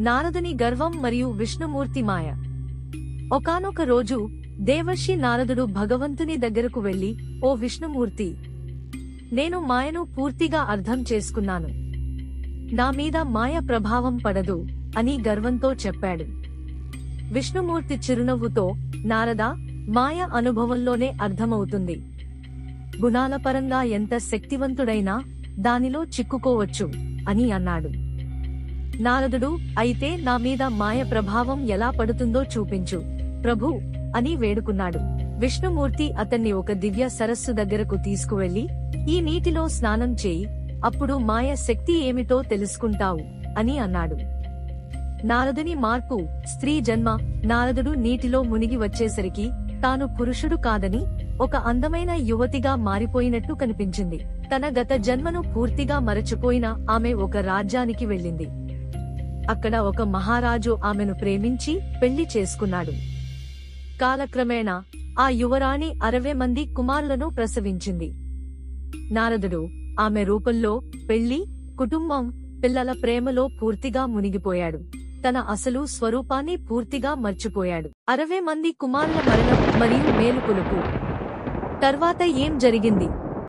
నారదుని గర్వం మరియు విష్ణుమూర్తి మాయ. ఒకానొక రోజు దేవర్షి నారదుడు భగవంతుని దగ్గరకు వెళ్లి, ఓ విష్ణుమూర్తి, నేను మాయను పూర్తిగా అర్థం చేసుకున్నాను. నా మీద మాయ ప్రభావం పడదు అని గర్వంతో చెప్పాడు. విష్ణుమూర్తి చిరునవ్వుతో, నారదా, మాయ అనుభవంలోనే అర్థమవుతుంది. గుణాల పరంగా ఎంత శక్తివంతుడైనా దానిలో చిక్కుకోవచ్చు అని అన్నాడు. నారదుడు, అయితే నా మీద మాయ ప్రభావం ఎలా పడుతుందో చూపించు ప్రభూ అని వేడుకున్నాడు. విష్ణుమూర్తి అతన్ని ఒక దివ్య సరస్సు దగ్గరకు తీసుకువెళ్లి, ఈ నీటిలో స్నానం చేయి, అప్పుడు మాయ శక్తి ఏమిటో తెలుసుకుంటావు అని అన్నాడు. నారదుని మార్పు, స్త్రీ జన్మ. నారదుడు నీటిలో మునిగి వచ్చేసరికి తాను పురుషుడు కాదని ఒక అందమైన యువతిగా మారిపోయినట్టు కనిపించింది. తన గత జన్మను పూర్తిగా మరచిపోయిన ఆమె ఒక రాజ్యానికి వెళ్ళింది. అక్కడ ఒక మహారాజు ఆమెను ప్రేమించి పెళ్లి చేసుకున్నాడు. కాలక్రమేణా ఆ యువరాణి 60 మంది కుమారులను ప్రసవించింది. నారదుడు ఆమె రూపంలో, పెళ్లి, కుటుంబం, పిల్లల ప్రేమలో పూర్తిగా మునిగిపోయాడు. తన అసలు స్వరూపాన్ని పూర్తిగా మర్చిపోయాడు. 60 మంది కుమారుల మరణం మరియు మేలుకొలుపు. తర్వాత ఏం జరిగింది?